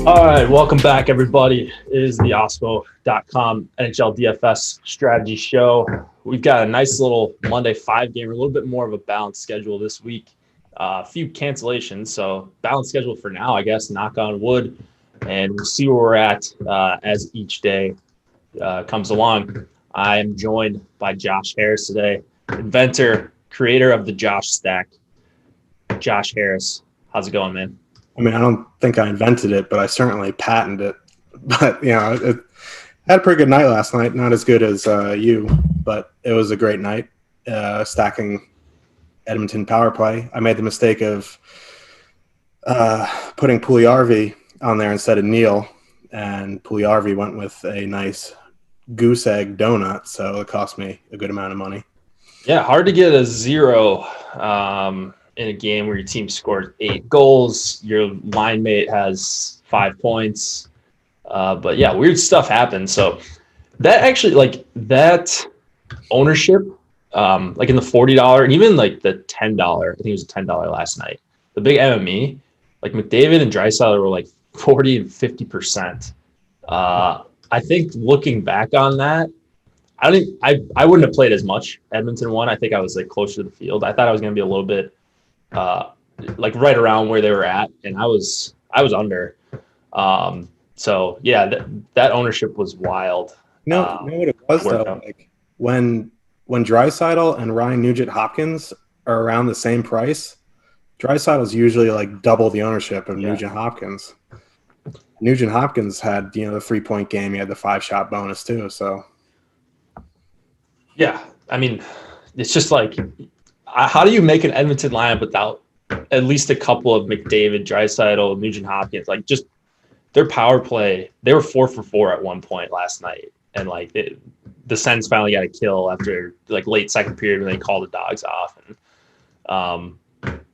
All right, welcome back, everybody. It is the Awesemo.com Nhl Dfs strategy show. We've got a nice little Monday 5-game, a little bit more of a balanced schedule this week. A few cancellations, so balanced schedule for now, I guess, knock on wood. And we'll see where we're at as each day comes along. I am joined by Josh Harris today, inventor, creator of the Josh Stack. Josh Harris, how's it going, man? I mean, I don't think I invented it, but I certainly patented it. But, it had a pretty good night last night. Not as good as you, but it was a great night. Stacking Edmonton power play. I made the mistake of putting Puljujärvi on there instead of Nhl, and Puljujärvi went with a nice goose egg donut, so it cost me a good amount of money. Yeah, hard to get a zero in a game where your team scored 8 goals, your line mate has 5 points. But yeah, weird stuff happens. So that actually, that ownership, like in the $40 and even like the $10, I think it was a $10 last night. The big MME, like McDavid and Draisaitl were like 40 and 50%. I think looking back on that, I wouldn't have played as much Edmonton one. I think I was like closer to the field. I thought I was going to be a little bit like right around where they were at, and I was under. So yeah, that ownership was wild. You know what it was though? Like when Draisaitl and Ryan Nugent-Hopkins are around the same price, Draisaitl is usually like double the ownership of Nugent-Hopkins. Nugent-Hopkins had the 3-point game. He had the 5-shot bonus too. So yeah, I mean, it's just like, how do you make an Edmonton lineup without at least a couple of McDavid, Draisaitl, Nugent-Hopkins? Like, just their power play, they were 4 for 4 at one point last night, and like the Sens finally got a kill after like late second period when they called the Dogs off, and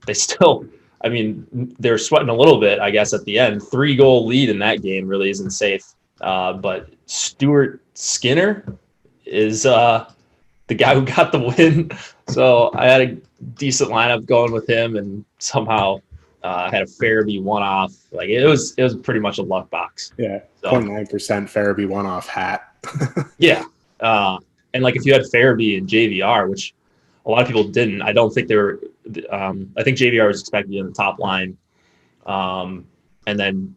they still, I mean, they're sweating a little bit, I guess, at the end. 3-goal lead in that game really isn't safe, but Stuart Skinner is the guy who got the win. So I had a decent lineup going with him, and somehow had a Farabee one-off. Like it was pretty much a luck box. Yeah, 0.9% Farabee one-off hat. Yeah, and like if you had Farabee and JVR, which a lot of people didn't, I don't think they were. I think JVR was expected to be on the top line, and then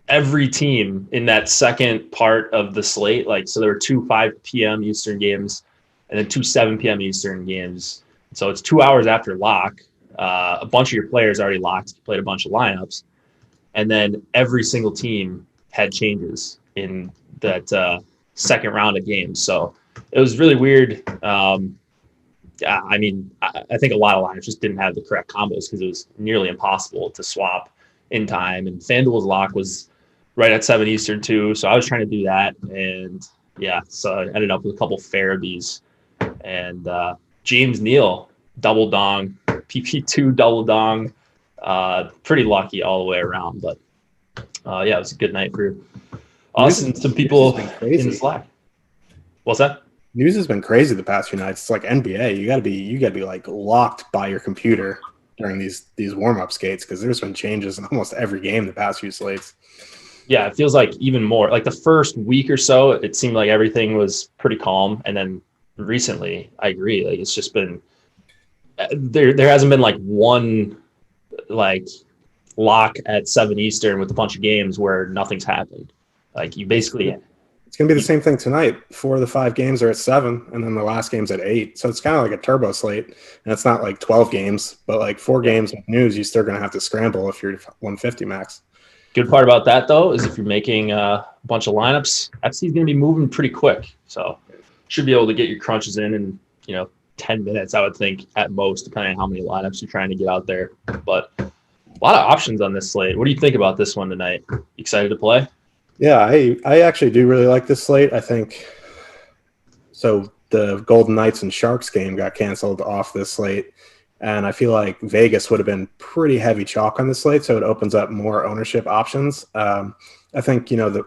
every team in that second part of the slate, like so there were 2 5 p.m. Eastern games and then 2 7 p.m. Eastern games. So it's 2 hours after lock. A bunch of your players already locked, played a bunch of lineups, and then every single team had changes in that second round of games. So it was really weird. I mean, I think a lot of lineups just didn't have the correct combos because it was nearly impossible to swap in time. And FanDuel's lock was right at 7 Eastern too, so I was trying to do that, and yeah, so I ended up with a couple Farabees and James Neal double dong, PP2 double dong. Pretty lucky all the way around, but yeah, it was a good night for us and some people in Slack. What's that? News has been crazy the past few nights. It's like NBA. You gotta be like locked by your computer during these warm-up skates because there's been changes in almost every game the past few slates. Yeah, it feels like even more. Like the first week or so, it seemed like everything was pretty calm, and then recently, I agree. Like it's just been there hasn't been like one like lock at 7 Eastern with a bunch of games where nothing's happened. Like you basically. It's going to be the same thing tonight. 4 of the 5 games are at 7, and then the last game's at 8. So it's kind of like a turbo slate, and it's not like 12 games, but like 4 games with news, you're still going to have to scramble if you're 150 max. Good part about that, though, is if you're making a bunch of lineups, FC's going to be moving pretty quick. So should be able to get your crunches in 10 minutes, I would think, at most, depending on how many lineups you're trying to get out there. But a lot of options on this slate. What do you think about this one tonight? Excited to play? Yeah, I actually do really like this slate. I think so. The Golden Knights and Sharks game got canceled off this slate, and I feel like Vegas would have been pretty heavy chalk on this slate, so it opens up more ownership options. I think there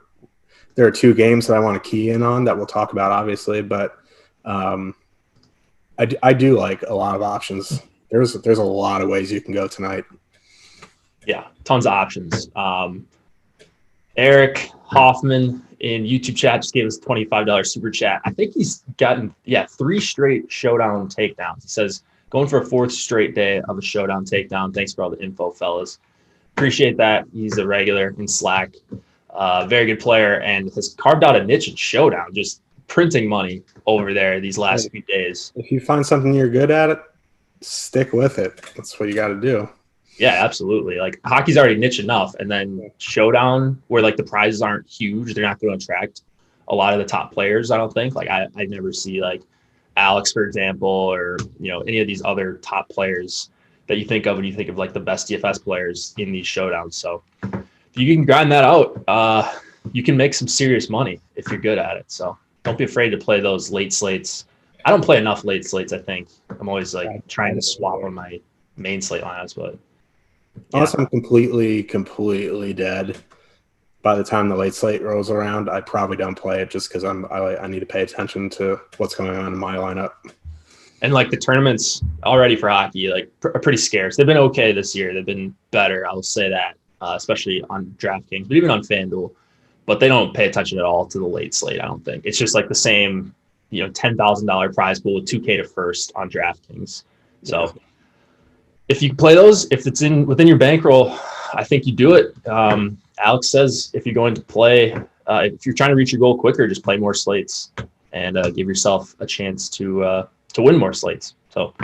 are 2 games that I want to key in on that we'll talk about, obviously, but I do like a lot of options. There's a lot of ways you can go tonight. Yeah, tons of options. Eric Hoffman in YouTube chat just gave us a $25 super chat. I think he's gotten 3 straight showdown takedowns. He says going for a 4th straight day of a showdown takedown. Thanks for all the info, fellas. Appreciate that. He's a regular in Slack. Very good player and has carved out a niche in showdown, just printing money over there these last few days. If you find something you're good at, stick with it. That's what you got to do. Yeah, absolutely. Like hockey's already niche enough, and then showdown where like the prizes aren't huge, they're not going to attract a lot of the top players. I don't think. Like I never see like Alex, for example, or any of these other top players that you think of when you think of like the best DFS players in these showdowns. So if you can grind that out, you can make some serious money if you're good at it. So don't be afraid to play those late slates. I don't play enough late slates. I think I'm always like trying to swap on my main slate lineups, but. Unless I'm completely dead by the time the late slate rolls around, I probably don't play it just because I need to pay attention to what's going on in my lineup. And like the tournaments already for hockey, like are pretty scarce. They've been okay this year. They've been better. I will say that, especially on DraftKings, but even on FanDuel. But they don't pay attention at all to the late slate. I don't think it's just like the same, $10,000 prize pool with 2K to first on DraftKings. So. Yeah. If you play those, if it's within your bankroll, I think you do it. Alex says if you're going to play, if you're trying to reach your goal quicker, just play more slates and give yourself a chance to win more slates. So,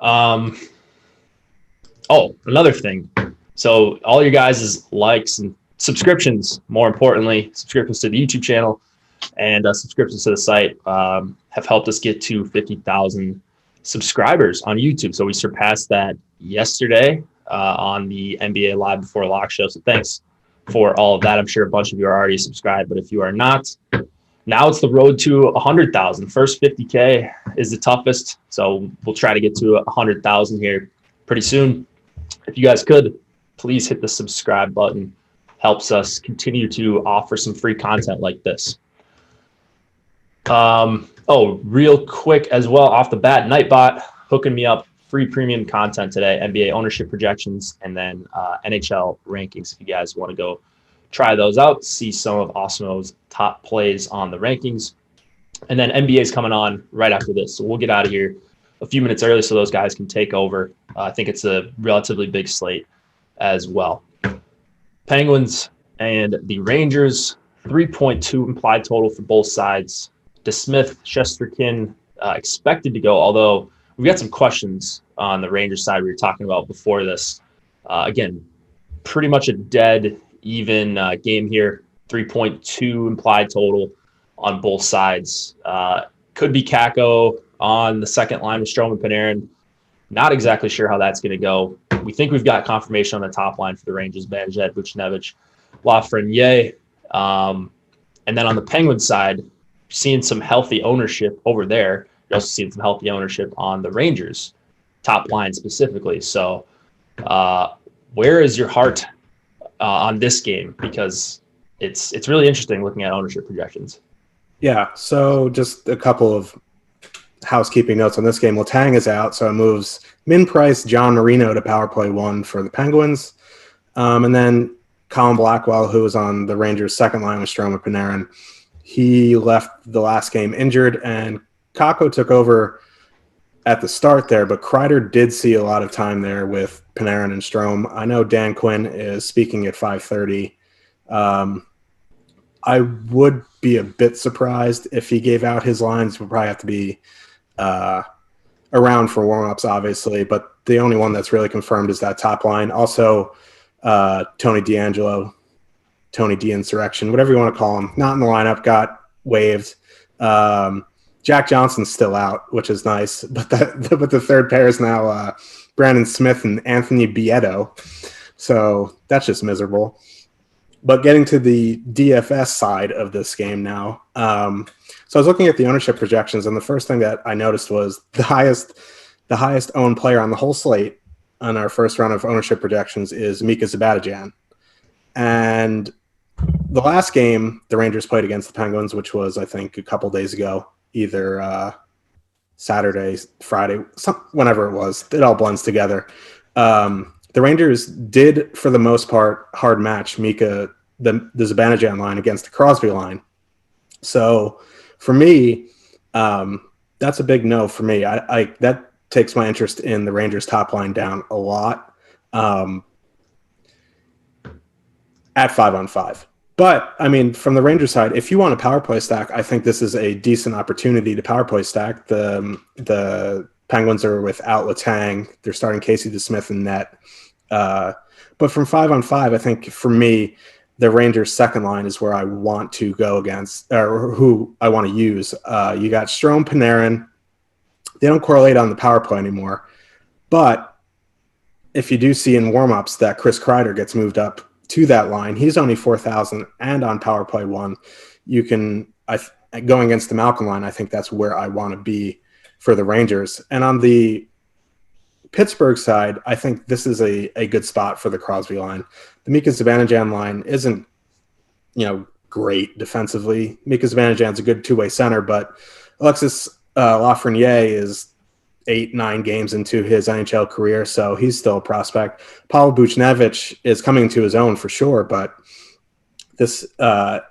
another thing. So all your guys' likes and subscriptions, more importantly, subscriptions to the YouTube channel and subscriptions to the site have helped us get to 50,000 subscribers on YouTube. So we surpassed that yesterday on the NBA Live Before Lock show. So thanks for all of that. I'm sure a bunch of you are already subscribed, but if you are not, now it's the road to 100,000. First 50K is the toughest. So we'll try to get to 100,000 here pretty soon. If you guys could, please hit the subscribe button. Helps us continue to offer some free content like this. Real quick as well, off the bat, Nightbot hooking me up free premium content today, NBA ownership projections, and then NHL rankings. If you guys want to go try those out, see some of Awesemo's top plays on the rankings. And then NBA is coming on right after this. So we'll get out of here a few minutes early so those guys can take over. I think it's a relatively big slate as well. Penguins and the Rangers, 3.2 implied total for both sides. DeSmith, Shesterkin expected to go, although we've got some questions on the Rangers side we were talking about before this. Again, pretty much a dead even game here. 3.2 implied total on both sides. Could be Kakko on the second line with Strome and Panarin. Not exactly sure how that's going to go. We think we've got confirmation on the top line for the Rangers, Banjed, Vucinovic, Lafreniere. And then on the Penguins side, seeing some healthy ownership over there. You're also seeing some healthy ownership on the Rangers, top line specifically. So where is your heart on this game? Because it's really interesting looking at ownership projections. Yeah, so just a couple of housekeeping notes on this game. Letang is out, so it moves min price John Marino to power play 1 for the Penguins. And then Colin Blackwell, who was on the Rangers' second line with Strome and Panarin, he left the last game injured, and Kakko took over at the start there, but Kreider did see a lot of time there with Panarin and Strome. I know Dan Quinn is speaking at 5:30. I would be a bit surprised if he gave out his lines. We'll probably have to be around for warm-ups, obviously, but the only one that's really confirmed is that top line. Also, Tony DeAngelo, Tony D Insurrection, whatever you want to call him, not in the lineup, got waived. Jack Johnson's still out, which is nice, but the third pair is now Brandon Smith and Anthony Bietto, so that's just miserable. But getting to the DFS side of this game now, so I was looking at the ownership projections, and the first thing that I noticed was the highest owned player on the whole slate on our first round of ownership projections is Mika Zibanejad. And the last game the Rangers played against the Penguins, which was, I think, a couple days ago, either Saturday, Friday, whenever it was, it all blends together. The Rangers did, for the most part, hard match Mika the Zibanejad line against the Crosby line. So for me, that's a big no for me. I that takes my interest in the Rangers top line down a lot at 5-on-5. But I mean, from the Rangers side, if you want a power play stack, I think this is a decent opportunity to power play stack. The Penguins are without Letang. They're starting Casey DeSmith in net. But from 5-on-5, I think for me, the Rangers' second line is where I want to go against, or who I want to use. You got Strome, Panarin. They don't correlate on the power play anymore. But if you do see in warmups that Chris Kreider gets moved up to that line, he's only 4,000 and on power play 1. You can going against the Malkin line, I think that's where I want to be for the Rangers. And on the Pittsburgh side, I think this is a good spot for the Crosby line. The Mika Zibanejad line isn't, great defensively. Mika Zibanejad's a good two-way center, but Alexis Lafreniere is 8-9 games into his NHL career, so he's still a prospect. Pavel Buchnevich is coming to his own for sure, but this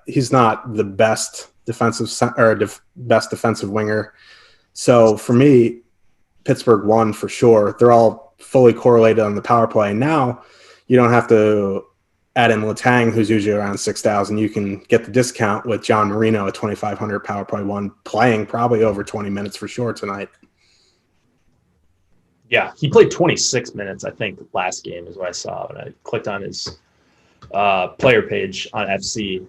he's not the best best defensive winger. So for me, Pittsburgh won for sure. They're all fully correlated on the power play. Now you don't have to add in Letang, who's usually around 6,000. You can get the discount with John Marino at 2,500 power play 1, playing probably over 20 minutes for sure tonight. Yeah, he played 26 minutes, I think, last game is what I saw when I clicked on his player page on FC.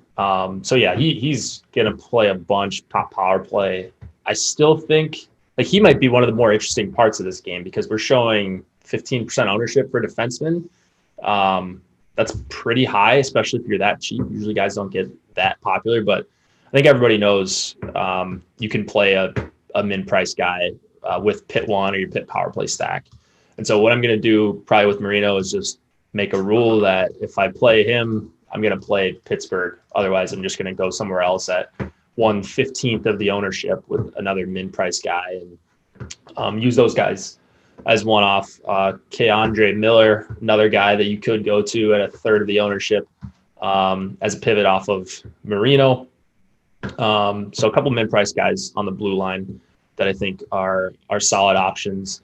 So, yeah, he's going to play a bunch, top power play. I still think he might be one of the more interesting parts of this game because we're showing 15% ownership for defensemen. That's pretty high, especially if you're that cheap. Usually guys don't get that popular, but I think everybody knows you can play a min-price guy with Pit 1 or your Pit power play stack. And so what I'm going to do probably with Marino is just make a rule that if I play him, I'm going to play Pittsburgh. Otherwise, I'm just going to go somewhere else at 1/15 of the ownership with another min-price guy and use those guys as one-off. K'Andre Miller, another guy that you could go to at 1/3 of the ownership as a pivot off of Marino. So a couple min-price guys on the blue line that I think are solid options.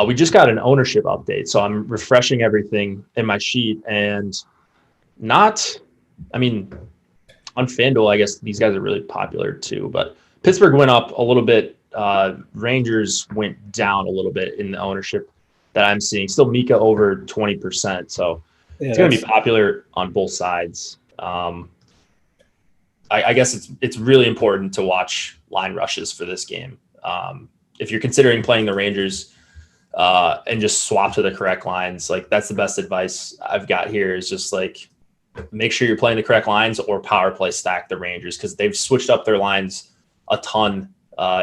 We just got an ownership update, so I'm refreshing everything in my sheet and on FanDuel, I guess these guys are really popular too, but Pittsburgh went up a little bit. Rangers went down a little bit in the ownership that I'm seeing. Still Mika over 20%, so it's going to be popular on both sides. I guess it's really important to watch line rushes for this game. If you're considering playing the Rangers and just swap to the correct lines, that's the best advice I've got here is just make sure you're playing the correct lines or power play stack the Rangers because they've switched up their lines a ton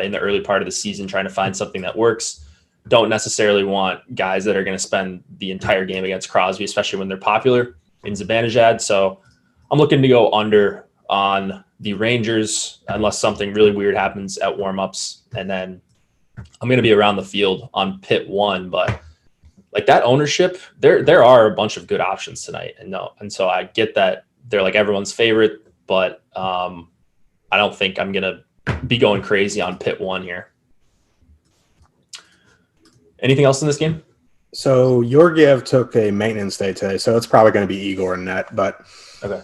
in the early part of the season trying to find something that works. Don't necessarily want guys that are going to spend the entire game against Crosby, especially when they're popular in Zibanejad. So I'm looking to go under on the Rangers unless something really weird happens at warmups. And then I'm going to be around the field on Pit 1, but that ownership, there are a bunch of good options tonight. And so I get that they're everyone's favorite, but I don't think I'm going to be going crazy on Pit 1 here. Anything else in this game? So Georgiev took a maintenance day today, so it's probably going to be Igor in net. But okay.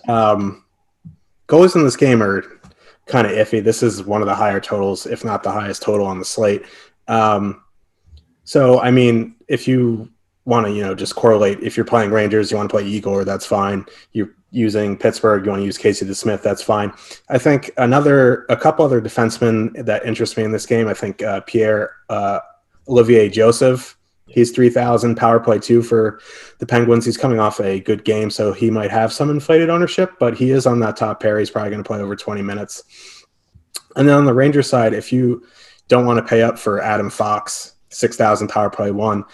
Goalies in this game are kind of iffy. This is one of the higher totals, if not the highest total on the slate. So, I mean, if you want to, just correlate, if you're playing Rangers, you want to play Igor, that's fine. You're using Pittsburgh, you want to use Casey DeSmith, that's fine. I think a couple other defensemen that interest me in this game, I think Olivier Joseph, he's 3,000 power play 2 for the Penguins. He's coming off a good game, so he might have some inflated ownership, but he is on that top pair. He's probably going to play over 20 minutes. And then on the Rangers side, if you don't want to pay up for Adam Fox, 6,000 power play 1,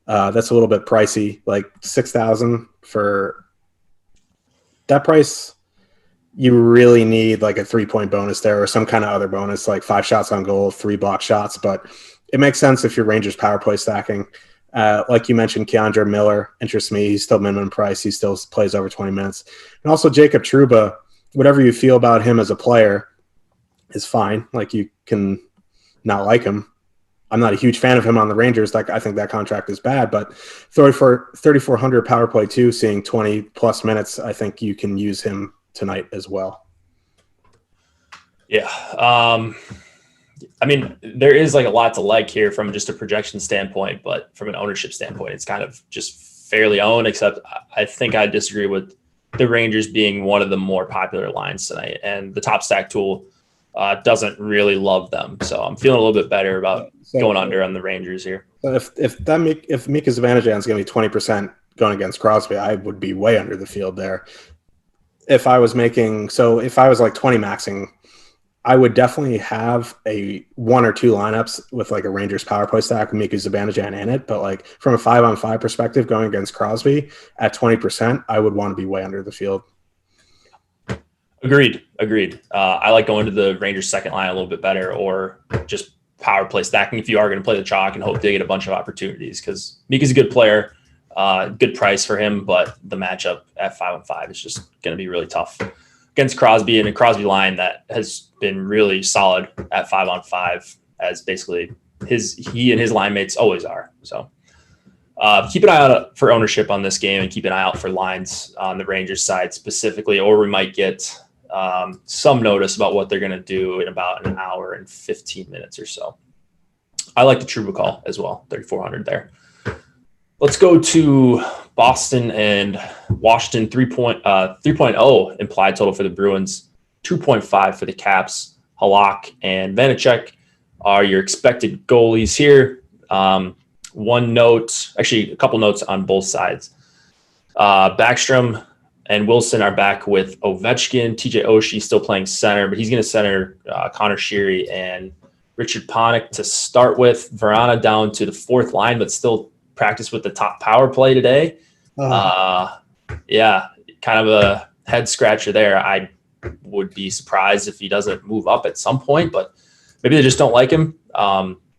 that's a little bit pricey, 6,000 for that price. You really need a 3-point bonus there or some kind of other bonus, 5 shots on goal, 3 block shots. But it makes sense if you're Rangers power play stacking. Like you mentioned, Keandre Miller interests me. He's still minimum price. He still plays over 20 minutes. And also Jacob Trouba, whatever you feel about him as a player is fine. Like, you can not like him. I'm not a huge fan of him on the Rangers. Like, I think that contract is bad, but 3,400 power play too, seeing 20 plus minutes, I think you can use him tonight as well. Yeah. I mean, there is like a lot to like here from just a projection standpoint, but from an ownership standpoint, it's kind of just fairly owned, except I think I disagree with the Rangers being one of the more popular lines tonight, and the top stack tool doesn't really love them. So I'm feeling a little bit better about going under on the Rangers here. So if Mika Zibanejad is going to be 20% going against Crosby, I would be way under the field there. If I was like 20 maxing, I would definitely have a one or two lineups with like a Rangers power play stack with Mika Zibanejad in it. But like from a 5-on-5 perspective, going against Crosby at 20%, I would want to be way under the field. Agreed. I like going to the Rangers second line a little bit better, or just power play stacking if you are going to play the chalk and hope to get a bunch of opportunities, because Mika's a good player, good price for him, but the matchup at 5-on-5 is just going to be really tough against Crosby, and a Crosby line that has been really solid at 5-on-5, as basically he and his line mates always are. So keep an eye out for ownership on this game, and keep an eye out for lines on the Rangers side specifically, or we might get some notice about what they're going to do in about an hour and 15 minutes or so. I like the Trouba call as well, 3,400 there. Let's go to Boston and Washington. 3.0 implied total for the Bruins, 2.5 for the Caps. Halak and Vanacek are your expected goalies here. One note, actually a couple notes on both sides. Backstrom and Wilson are back with Ovechkin. TJ Oshie still playing center, but he's going to center Connor Sheary and Richard Panik to start with. Verana down to the fourth line, but still practice with the top power play today. Yeah, kind of a head scratcher there. I would be surprised if he doesn't move up at some point, but maybe they just don't like him.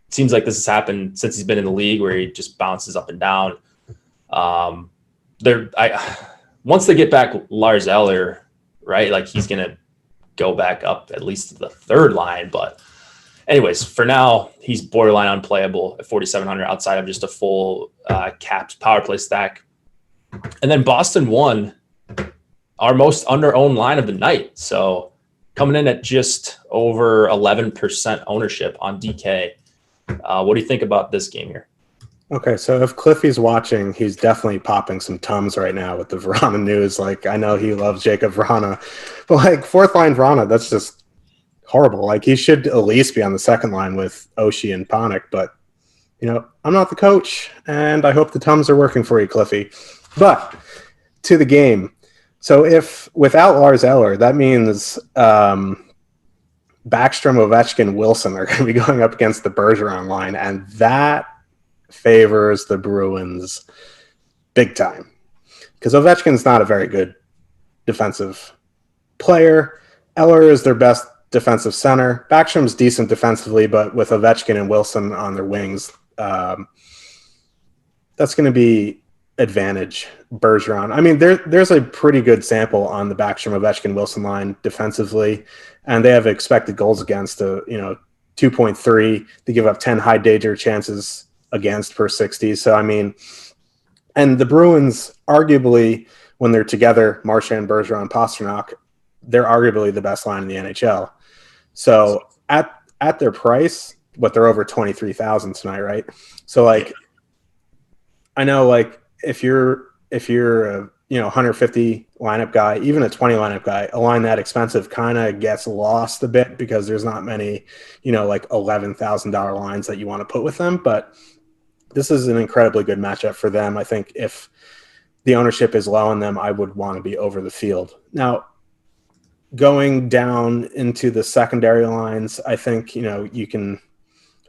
Seems like this has happened since he's been in the league, where he just bounces up and down. Once they get back Lars Eller, right, like he's going to go back up at least to the third line. But anyways, for now, he's borderline unplayable at 4,700 outside of just a full Caps power play stack. And then Boston won our most under-owned line of the night. So coming in at just over 11% ownership on DK. What do you think about this game here? Okay, so if Cliffy's watching, he's definitely popping some Tums right now with the Verana news. Like, I know he loves Jacob Verana, but like fourth line Verana, that's just horrible. Like, he should at least be on the second line with Oshie and Panik, but you know, I'm not the coach, and I hope the Tums are working for you, Cliffy. But to the game. So if without Lars Eller, that means Backstrom, Ovechkin, Wilson are going to be going up against the Bergeron line, and that favors the Bruins big time, because Ovechkin's not a very good defensive player. Eller is their best defensive center. Backstrom's decent defensively, but with Ovechkin and Wilson on their wings, that's going to be advantage Bergeron. I mean, there's a pretty good sample on the Backstrom, Ovechkin, Wilson line defensively, and they have expected goals against 2.3. They give up 10 high danger chances against per 60. So, I mean, and the Bruins, arguably, when they're together, Marchand, Bergeron, Pastrnak, they're arguably the best line in the NHL. So at their price, they're over 23,000 tonight, right? So, like, I know, like, if you're a 150 lineup guy, even a 20 lineup guy, a line that expensive kind of gets lost a bit, because there's not many, like $11,000 lines that you want to put with them. But this is an incredibly good matchup for them. I think if the ownership is low on them, I would want to be over the field. Now, going down into the secondary lines, I think, you can –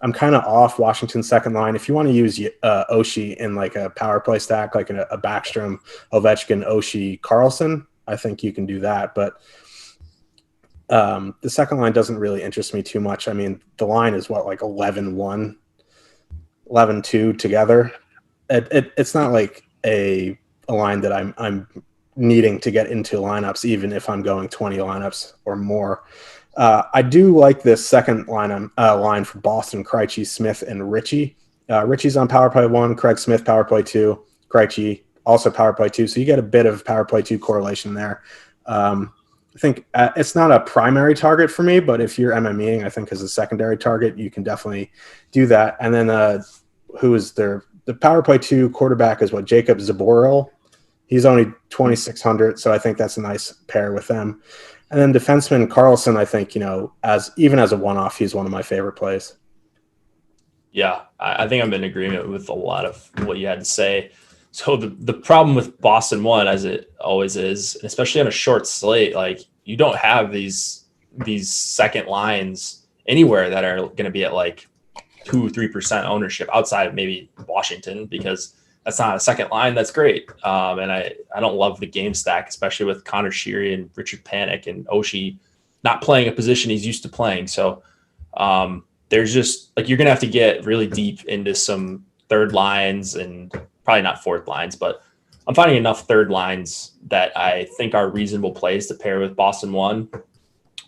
I'm kind of off Washington's second line. If you want to use Oshie in like a power play stack, like a Backstrom, Ovechkin, Oshie, Carlson, I think you can do that. But the second line doesn't really interest me too much. I mean, the line is like 11-1, 11-2 together. it's not like a line that I'm needing to get into lineups, even if I'm going 20 lineups or more. I do like this second line for Boston: Krejci, Smith, and Ritchie. Ritchie's on power play 1, Craig Smith power play 2, Krejci also power play 2. So you get a bit of power play 2 correlation there. I think it's not a primary target for me, but if you're MMEing, I think as a secondary target, you can definitely do that. And then who is there? The power play 2 quarterback is Jacob Zaboral. He's only 2,600, so I think that's a nice pair with them. And then defenseman Carlson, I think, as a one-off, he's one of my favorite plays. Yeah, I think I'm in agreement with a lot of what you had to say. So the problem with Boston 1, as it always is, especially on a short slate, like you don't have these second lines anywhere that are going to be at like 2-3% ownership outside of maybe Washington, because that's not a second line. That's great. And I don't love the game stack, especially with Connor Sheary and Richard Panik and Oshie not playing a position he's used to playing. So there's just like, you're going to have to get really deep into some third lines and probably not fourth lines, but I'm finding enough third lines that I think are reasonable plays to pair with Boston 1,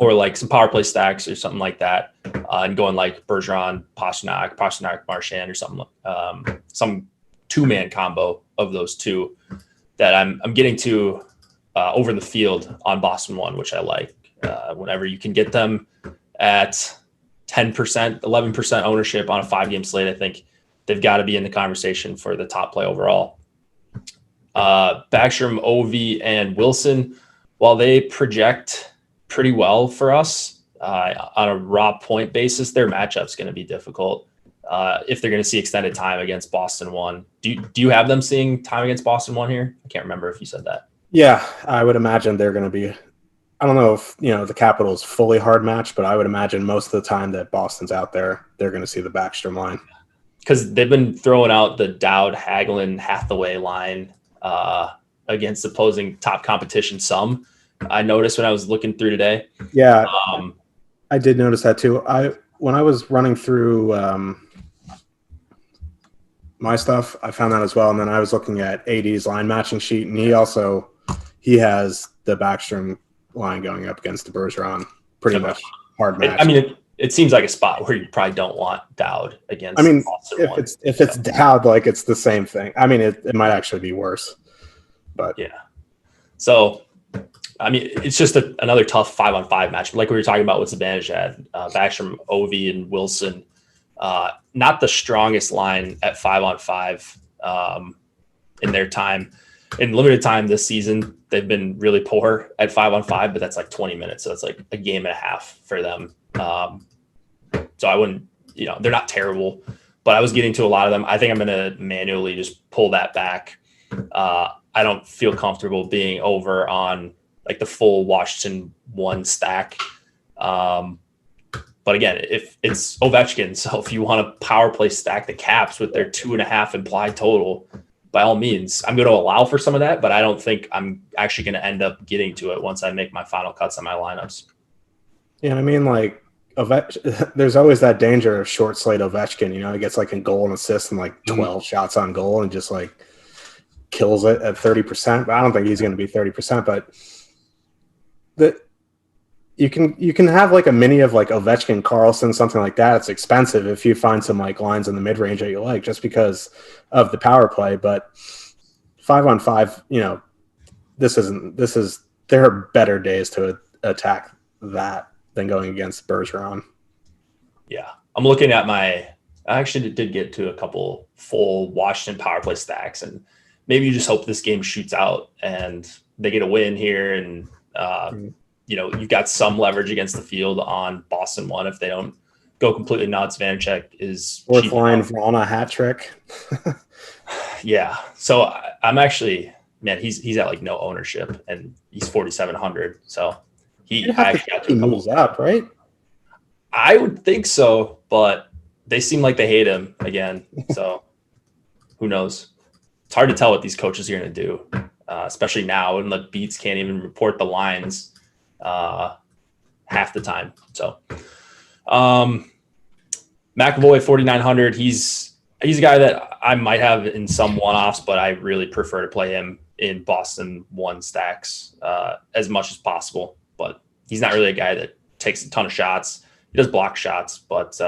or like some power play stacks or something like that, and going like Bergeron, Pastrnak, Marchand, or something, some two-man combo of those two that I'm getting to over the field on Boston 1, which I like. Whenever you can get them at 10%, 11% ownership on a 5-game slate, I think they've got to be in the conversation for the top play overall. Backstrom, Ovi, and Wilson, while they project pretty well for us on a raw point basis, their matchup's going to be difficult if they're going to see extended time against Boston 1. Do you have them seeing time against Boston 1 here? I can't remember if you said that. Yeah, I would imagine they're going to be. I don't know if the Capitals fully hard match, but I would imagine most of the time that Boston's out there, they're going to see the Backstrom line. Because they've been throwing out the Dowd, Hagelin, Hathaway line against opposing top competition some. I noticed when I was looking through today. Yeah, I did notice that too. When I was running through my stuff, I found that as well. And then I was looking at AD's line matching sheet, and he has the Backstrom line going up against the Bergeron. Pretty much hard match. It seems like a spot where you probably don't want Dowd against. If it's Dowd, like it's the same thing. It might actually be worse. But yeah. So, it's just another tough 5-on-5 match. Like we were talking about with Zibanejad, Backstrom, Ovi, and Wilson. Not the strongest line at 5-on-5 in their time. In limited time this season, they've been really poor at 5-on-5, but that's like 20 minutes. So it's like a game and a half for them. So I wouldn't, they're not terrible, but I was getting to a lot of them. I think I'm going to manually just pull that back. I don't feel comfortable being over on like the full Washington 1 stack. But again, if it's Ovechkin, so if you want to power play stack the Caps with their 2.5 implied total, by all means, I'm going to allow for some of that, but I don't think I'm actually going to end up getting to it once I make my final cuts on my lineups. Yeah, there's always that danger of short slate Ovechkin. He gets like a goal and assist and like 12 shots on goal and just like kills it at 30%. But I don't think he's going to be 30%. But you can have like a mini of like Ovechkin, Carlson, something like that. It's expensive if you find some like lines in the mid range that you like, just because of the power play. But 5-on-5, there are better days to attack that than going against Bergeron. Yeah. I'm looking at I actually did get to a couple full Washington power play stacks, and maybe you just hope this game shoots out and they get a win here. And, you've got some leverage against the field on Boston 1 if they don't go completely nuts. Vanacek is fourth line Vrana hat trick. Yeah. So I'm actually, he's at like no ownership and he's 4,700. So he moves up, right? I would think so, but they seem like they hate him again. So who knows? It's hard to tell what these coaches are going to do, especially now when the beats can't even report the lines half the time. So McAvoy 4,900. He's He's a guy that I might have in some one-offs, but I really prefer to play him in Boston 1 stacks as much as possible. But he's not really a guy that takes a ton of shots. He does block shots, but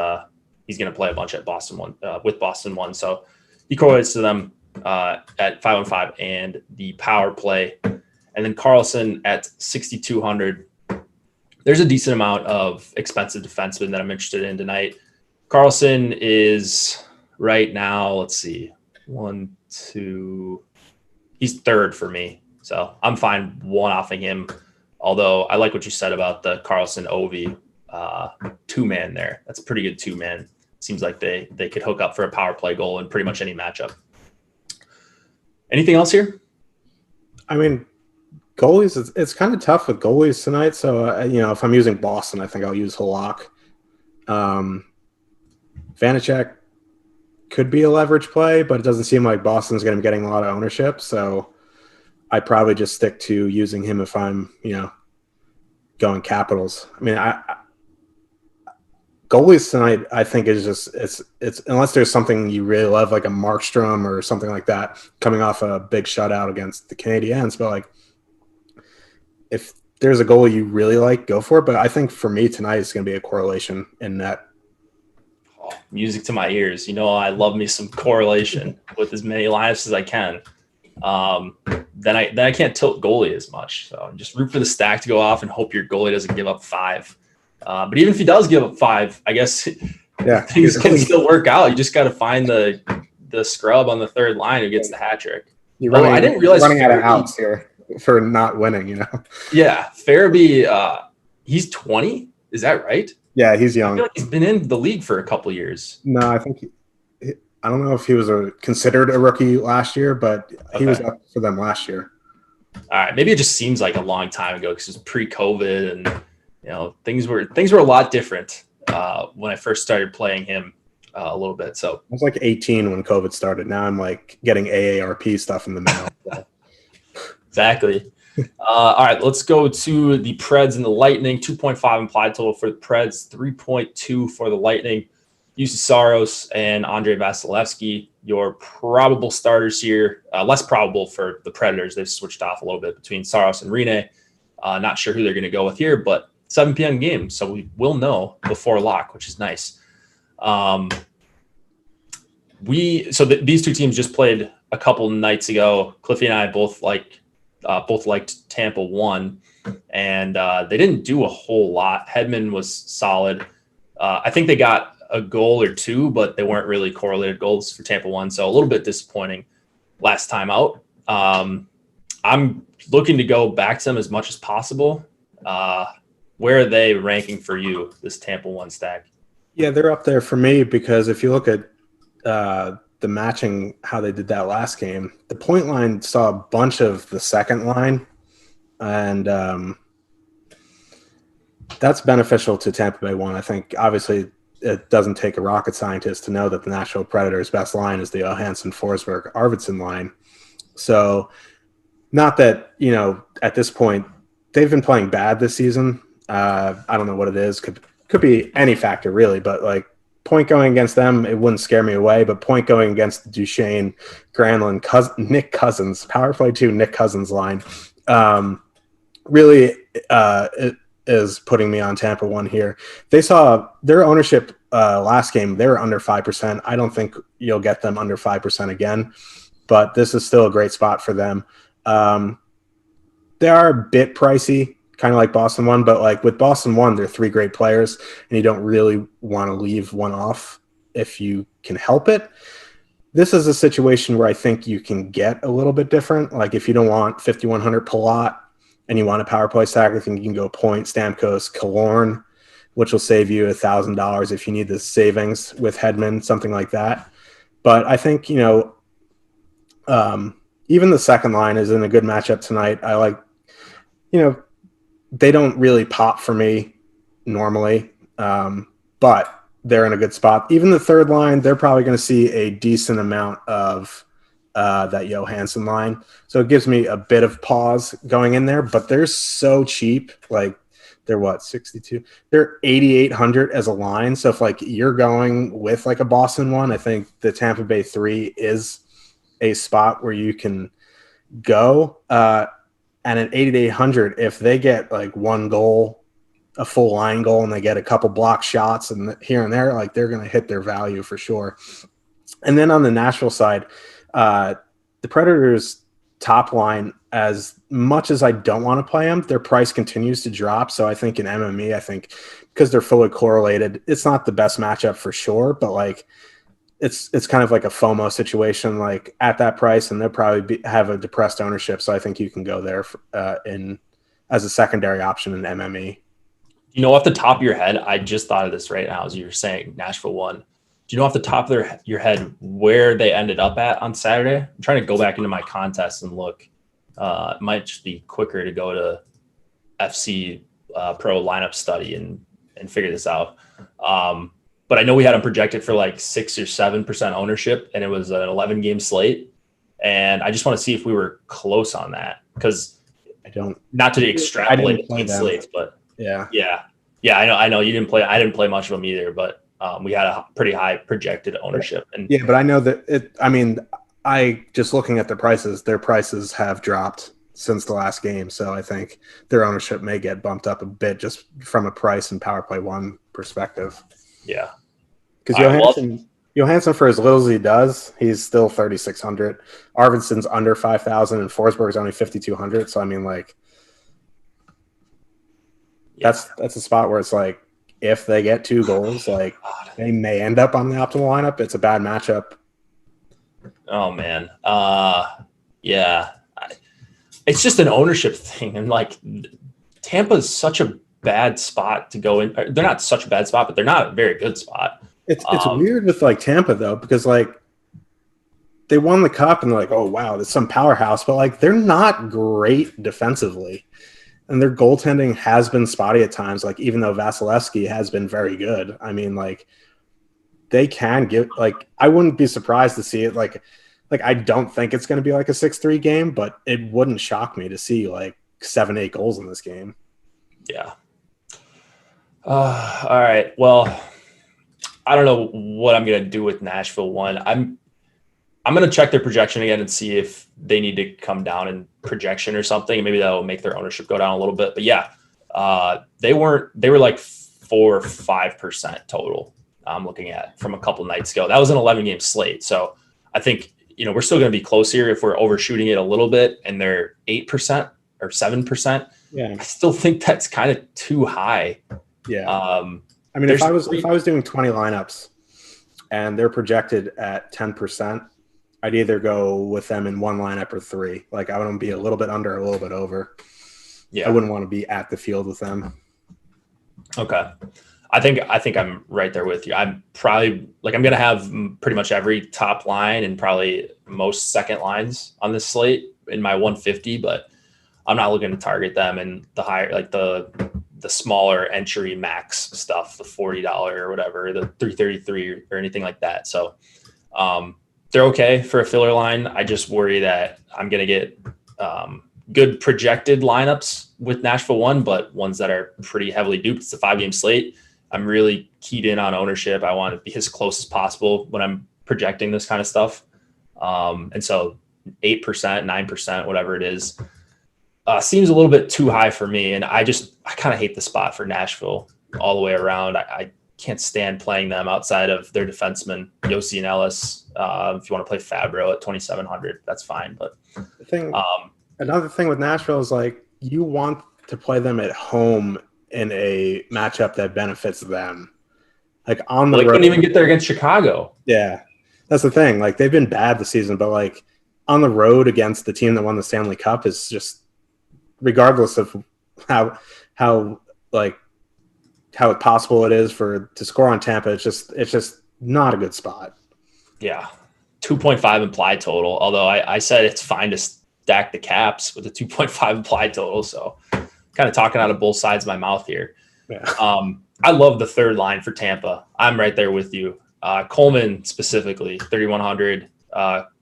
he's going to play a bunch at Boston 1 with Boston 1. So he correlates to them at 5-on-5 and the power play. And then Carlson at 6,200. There's a decent amount of expensive defensemen that I'm interested in tonight. Carlson is right now, let's see, 1, 2. He's third for me. So I'm fine one-offing him. Although I like what you said about the Carlson Ovi two-man there. That's a pretty good two-man. Seems like they could hook up for a power play goal in pretty much any matchup. Anything else here? I mean, goalies, it's kind of tough with goalies tonight. So, if I'm using Boston, I think I'll use Halak. Vanacek could be a leverage play, but it doesn't seem like Boston's going to be getting a lot of ownership. So I'd probably just stick to using him if I'm, going Capitals. I mean, goalies tonight, I think is just it's unless there's something you really love, like a Markstrom or something like that, coming off a big shutout against the Canadiens. But like, if there's a goalie you really like, go for it. But I think for me tonight, it's going to be a correlation in net. Oh, music to my ears. I love me some correlation with as many lineups as I can. Then I can't tilt goalie as much. So just root for the stack to go off and hope your goalie doesn't give up 5. But even if he does give up 5, I guess things can still work out. You just got to find the scrub on the third line who gets the hat trick. I didn't realize running out of outs here for not winning. Yeah, Farabee. He's 20. Is that right? Yeah, he's young. I feel like he's been in the league for a couple years. No, I think I don't know if he was considered a rookie last year, but he was up for them last year. All right, maybe it just seems like a long time ago because it was pre-COVID and things were a lot different when I first started playing him a little bit. So I was like 18 when COVID started. Now I'm like getting AARP stuff in the mail. Exactly. All right, let's go to the Preds and the Lightning. 2.5 implied total for the Preds, 3.2 for the Lightning. Jussi Saros and Andrei Vasilevsky, your probable starters here. Less probable for the Predators. They've switched off a little bit between Saros and Rinne. Not sure who they're going to go with here, but 7 p.m. game, so we will know before lock, which is nice. These two teams just played a couple nights ago. Cliffy and I both liked Tampa 1, and they didn't do a whole lot. Hedman was solid. I think they got a goal or 2, but they weren't really correlated goals for Tampa 1, so a little bit disappointing last time out. I'm looking to go back to them as much as possible. Where are they ranking for you, this Tampa 1 stack? Yeah, they're up there for me because if you look at the matching, how they did that last game, the point line saw a bunch of the second line, and that's beneficial to Tampa Bay 1. I think obviously it doesn't take a rocket scientist to know that the Nashville Predators' best line is the Johansson, Forsberg, Arvidsson line. So not that, at this point, they've been playing bad this season. I don't know what it is. Could be any factor, really, but like point going against them, it wouldn't scare me away. But point going against Duchesne, Granlund, Nick Cousins, power play 2, Nick Cousins line, really it is putting me on Tampa 1 here. They saw their ownership last game. They were under 5%. I don't think you'll get them under 5% again, but this is still a great spot for them. They are a bit pricey, kind of like Boston 1, but like with Boston 1, they're 3 great players, and you don't really want to leave one off if you can help it. This is a situation where I think you can get a little bit different. Like if you don't want 5,100 Palat and you want a power play stack, I think you can go Point, Stamkos, Killorn, which will save you $1,000 if you need the savings with Hedman, something like that. But I think, even the second line is in a good matchup tonight. I like, they don't really pop for me normally, but they're in a good spot. Even the third line, they're probably going to see a decent amount of that Johansson line. So it gives me a bit of pause going in there, but they're so cheap. Like They're what, 62? They're 8,800 as a line. So if like you're going with like a Boston one, I think the Tampa Bay 3 is a spot where you can go. And at 8,800, if they get like one goal, a full line goal, and they get a couple block shots and here and there, like they're going to hit their value for sure. And then on the Nashville side, the Predators top line, as much as I don't want to play them, their price continues to drop. So I think in MME, I think because they're fully correlated, it's not the best matchup for sure, but like it's kind of like a FOMO situation, like at that price, and they'll probably have a depressed ownership. So I think you can go there in as a secondary option in MME. You know, off the top of your head, I just thought of this right now as you were saying Nashville won. Do you know off the top of your head where they ended up at on Saturday? I'm trying to go back into my contest and look. It might just be quicker to go to FC Pro lineup study and figure this out. But I know we had them projected for like 6 or 7% ownership, and it was an 11-game slate. And I just want to see if we were close on that, because not to extrapolate between slates, but yeah. I know you didn't play. I didn't play much of them either, but we had a pretty high projected ownership. And yeah, but I know that I just looking at their prices have dropped since the last game. So I think their ownership may get bumped up a bit just from a price and power play one perspective. Yeah. Because Johansson, for as little as he does, he's still 3,600. Arvidsson's under 5,000, and Forsberg's only 5,200. So I mean, like, that's a spot where it's like, if they get 2 goals, like they may end up on the optimal lineup. It's a bad matchup. Oh man, yeah, it's just an ownership thing, and like Tampa's such a bad spot to go in. They're not such a bad spot, but they're not a very good spot. It's weird with like Tampa though, because like they won the cup and they're like, oh wow, there's some powerhouse, but like they're not great defensively, and their goaltending has been spotty at times. Like even though Vasilevsky has been very good, I mean like they can give, like I wouldn't be surprised to see it like I don't think it's going to be like a 6-3 game, but it wouldn't shock me to see like 7-8 goals in this game. Yeah. All right. Well, I don't know what I'm going to do with Nashville one. I'm going to check their projection again and see if they need to come down in projection or something. Maybe that'll make their ownership go down a little bit. But yeah, they were like 4 or 5% total. I'm looking at from a couple nights ago. That was an 11-game slate. So I think, we're still going to be close here if we're overshooting it a little bit and they're 8% or 7%. Yeah. I still think that's kind of too high. Yeah. I mean, if I was doing 20 lineups and they're projected at 10%, I'd either go with them in 1 lineup or 3. Like I wouldn't be a little bit under, a little bit over. Yeah. I wouldn't want to be at the field with them. Okay. I think I'm right there with you. I'm probably I'm going to have pretty much every top line and probably most second lines on this slate in my 150, but I'm not looking to target them in the higher, like the smaller entry max stuff, the $40 or whatever, the $333 or anything like that. So they're okay for a filler line. I just worry that I'm going to get good projected lineups with Nashville one, but ones that are pretty heavily duped. It's a 5-game slate. I'm really keyed in on ownership. I want to be as close as possible when I'm projecting this kind of stuff. And so 8%, 9%, whatever it is, seems a little bit too high for me. And I kind of hate the spot for Nashville all the way around. I can't stand playing them outside of their defenseman, Yossi and Ellis. If you want to play Fabro at 2,700, that's fine. But another thing with Nashville is like you want to play them at home in a matchup that benefits them. Like on the road, they couldn't even get there against Chicago. Yeah, that's the thing. Like they've been bad this season, but like on the road against the team that won the Stanley Cup is just, regardless of how possible it is to score on Tampa, it's just not a good spot. Yeah, 2.5 implied total. Although I said it's fine to stack the caps with a 2.5 implied total, so kind of talking out of both sides of my mouth here. Yeah. I love the third line for Tampa. I'm right there with you. Coleman specifically, 3,100.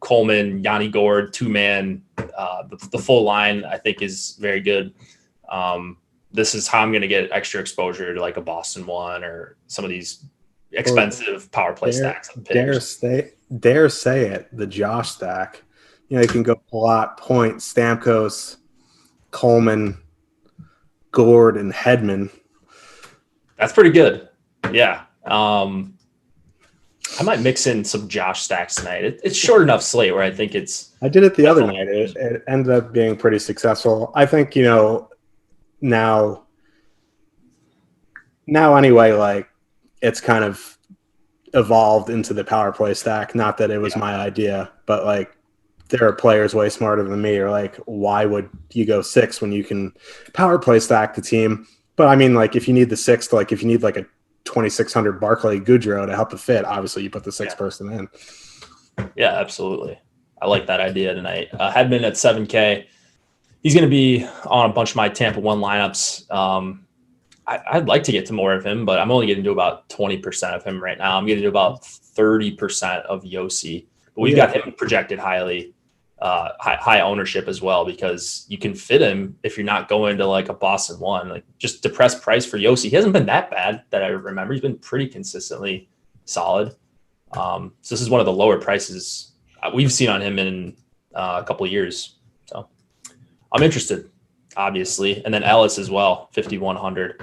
Coleman, Yanni Gord, 2-man. The full line I think is very good. this is how I'm going to get extra exposure to like a Boston one or some of these expensive power play stacks. Dare say it, the Josh stack. You can go Palat, Point, Stamkos, Coleman, Gord, and Hedman. That's pretty good. Yeah. I might mix in some Josh stacks tonight. It's short enough slate where I think it's. I did it the other night. It ended up being pretty successful. I think now anyway, like it's kind of evolved into the power play stack. Not that it was my idea, but like there are players way smarter than me. Or like, why would you go 6 when you can power play stack the team? But I mean, like if you need the 6th, like if you need like a 2,600 Barclay Goudreau to help the fit, obviously you put the 6th person in. Yeah, absolutely. I like that idea tonight. Hedman at 7K. He's going to be on a bunch of my Tampa 1 lineups. I'd like to get to more of him, but I'm only getting to about 20% of him right now. I'm getting to about 30% of Yossi. But we've got him projected highly, high ownership as well, because you can fit him if you're not going to like a Boston 1. Like just depressed price for Yossi. He hasn't been that bad that I remember. He's been pretty consistently solid. So this is one of the lower prices we've seen on him in a couple of years. So I'm interested, obviously. And then Ellis as well, 5,100.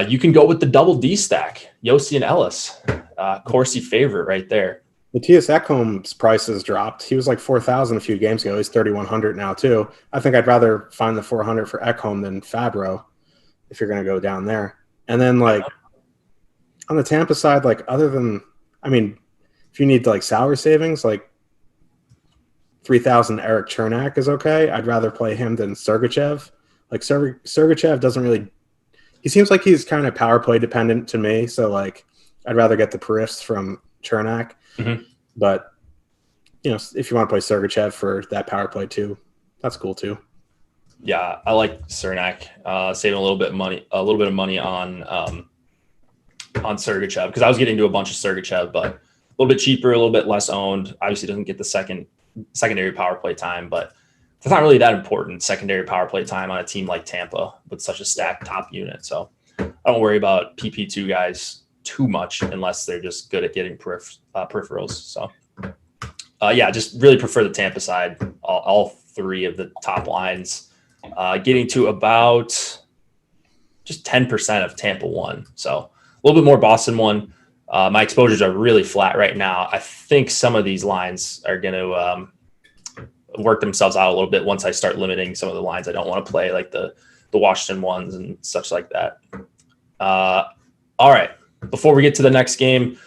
You can go with the double D stack, Yossi and Ellis. Corsi favorite right there. Matthias Ekholm's prices dropped. He was like 4,000 a few games ago. He's 3,100 now too. I think I'd rather find the 400 for Ekholm than Fabro if you're going to go down there. And then like on the Tampa side, like other than, I mean, if you need like salary savings, like 3,000 Eric Chernak is okay. I'd rather play him than Sergachev. Like Sergachev doesn't really, he seems like he's kind of power play dependent to me. So like I'd rather get the Perifs from Chernak. Mm-hmm. But if you want to play Sergachev for that power play too, that's cool too. Yeah, I like Cernak, saving a little bit of money on Sergachev, because I was getting to a bunch of Sergachev, but a little bit cheaper, a little bit less owned. Obviously, doesn't get the secondary power play time, but it's not really that important. Secondary power play time on a team like Tampa with such a stacked top unit. So I don't worry about PP2 guys too much unless they're just good at getting peripherals. So just really prefer the Tampa side, all 3 of the top lines, getting to about just 10% of Tampa 1. So a little bit more Boston 1. My exposures are really flat right now. I think some of these lines are going to work themselves out a little bit once I start limiting some of the lines I don't want to play, like the Washington ones and such like that. All right. Before we get to the next game,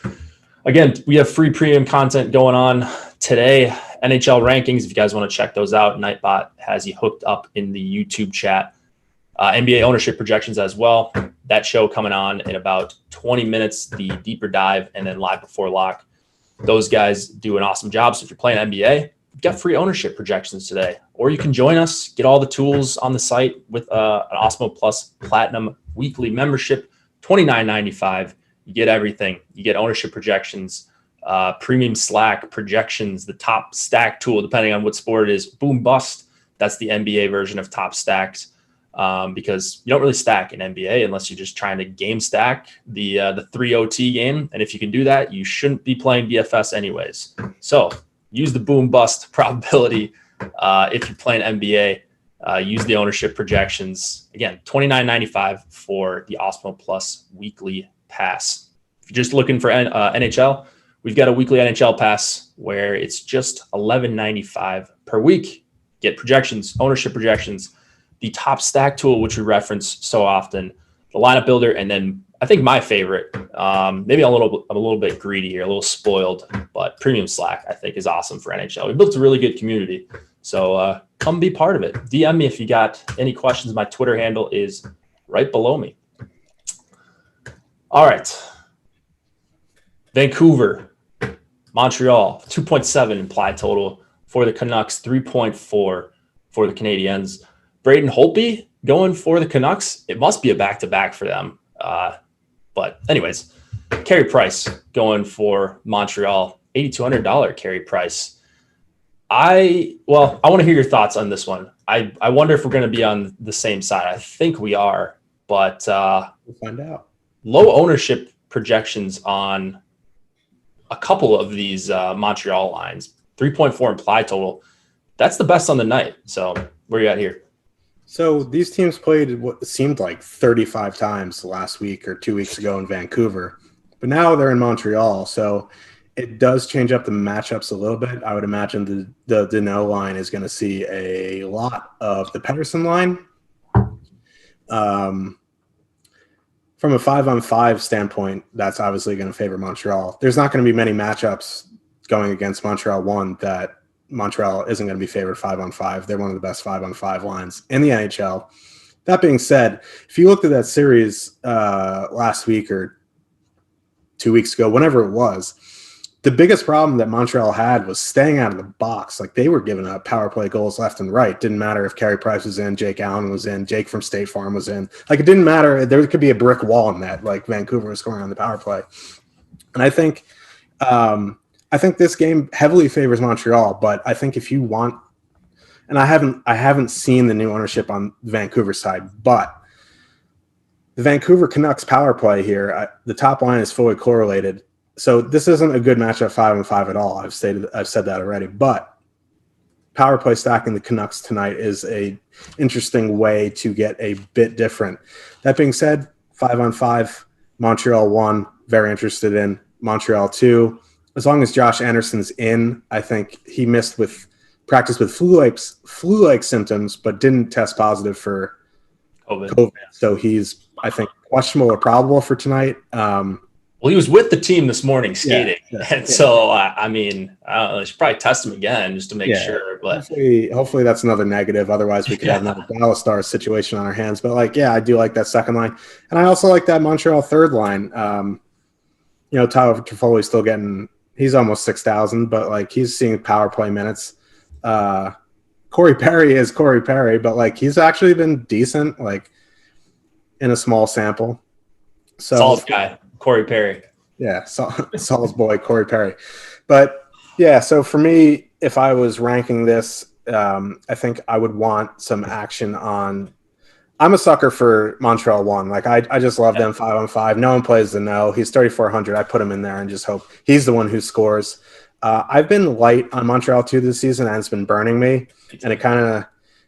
again, we have free premium content going on today. NHL rankings, if you guys want to check those out, Nightbot has you hooked up in the YouTube chat. NBA ownership projections as well. That show coming on in about 20 minutes, the deeper dive, and then live before lock. Those guys do an awesome job. So if you're playing NBA, you've got free ownership projections today. Or you can join us, get all the tools on the site with an Awesemo Plus Platinum weekly membership, $29.95. You get everything. You get ownership projections, premium Slack projections, the top stack tool, depending on what sport it is, boom bust. That's the NBA version of top stacks, because you don't really stack in NBA unless you're just trying to game stack the 3 OT game. And if you can do that, you shouldn't be playing DFS anyways. So use the boom bust probability if you're playing NBA. Use the ownership projections. Again, $29.95 for the Awesemo Plus weekly pass. If you're just looking for NHL, we've got a weekly NHL pass where it's just $11.95 per week. Get projections, ownership projections, the top stack tool, which we reference so often, the lineup builder, and then I think my favorite, maybe I'm a little bit greedy here, a little spoiled, but premium Slack I think is awesome for NHL. We built a really good community, so come be part of it. DM me if you got any questions. My Twitter handle is right below me. All right. Vancouver, Montreal, 2.7 implied total for the Canucks, 3.4 for the Canadiens. Braden Holtby going for the Canucks. It must be a back-to-back for them. But anyways, Carey Price going for Montreal, $8,200 Carey Price. I want to hear your thoughts on this one. I wonder if we're going to be on the same side. I think we are, but We'll find out. low ownership projections on a couple of these Montreal lines. 3.4 implied total. That's the best on the night. So where you at here? So these teams played what seemed like 35 times last week or 2 weeks ago in Vancouver, but now they're in Montreal. So it does change up the matchups a little bit. I would imagine the Danault line is going to see a lot of the Pettersson line. From a 5-on-5 standpoint, that's obviously going to favor Montreal. There's not going to be many matchups going against Montreal 1 that Montreal isn't going to be favored 5-on-5. They're one of the best 5-on-5 lines in the NHL. That being said, if you looked at that series last week or 2 weeks ago, whenever it was, the biggest problem that Montreal had was staying out of the box. Like, they were giving up power play goals left and right. Didn't matter if Carey Price was in, Jake Allen was in, Jake from State Farm was in. Like, it didn't matter. There could be a brick wall in that. Like, Vancouver was scoring on the power play. And I think this game heavily favors Montreal, but I think if you want, and I haven't seen the new ownership on Vancouver side, but the Vancouver Canucks power play here, the top line is fully correlated. So this isn't a good matchup 5-on-5 at all. I've said that already, but power play stacking the Canucks tonight is a interesting way to get a bit different. That being said, 5-on-5, Montreal 1, very interested in. Montreal 2, as long as Josh Anderson's in, I think he missed with practice with flu-like symptoms, but didn't test positive for COVID. So he's, I think, questionable or probable for tonight. Well, he was with the team this morning skating. So, I mean, I should probably test him again just to make sure. But hopefully that's another negative. Otherwise, we could have another Dallas Stars situation on our hands. But, I do like that second line. And I also like that Montreal third line. Tyler Toffoli's still getting – he's almost 6,000, but, he's seeing power play minutes. Corey Perry is Corey Perry, but, he's actually been decent, in a small sample. So solid guy. Corey Perry. Yeah, Saul's boy, Corey Perry. But, so for me, if I was ranking this, I think I would want some action on – I'm a sucker for Montreal 1. I just love them 5-on-5. No one plays the no. He's 3,400. I put him in there and just hope he's the one who scores. I've been light on Montreal 2 this season, and it's been burning me. And it kind of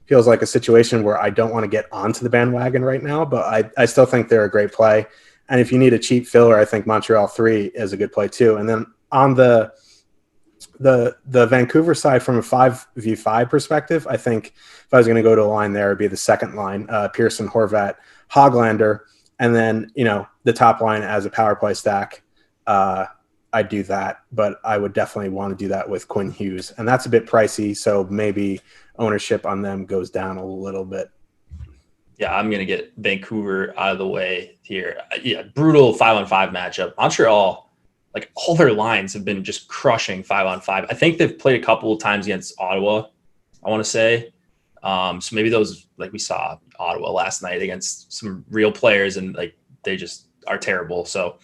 feels like a situation where I don't want to get onto the bandwagon right now, but I still think they're a great play. And if you need a cheap filler, I think Montreal 3 is a good play too. And then on the Vancouver side, from a 5v5 perspective, I think if I was going to go to a line there, it would be the second line, Pearson, Horvat, Hoglander, and then, the top line as a power play stack. I'd do that, but I would definitely want to do that with Quinn Hughes. And that's a bit pricey, so maybe ownership on them goes down a little bit. Yeah, I'm going to get Vancouver out of the way here. Yeah, brutal 5-on-5 matchup. Montreal, all their lines have been just crushing 5-on-5. I think they've played a couple of times against Ottawa, I want to say. So maybe those, we saw Ottawa last night against some real players, and they just are terrible. So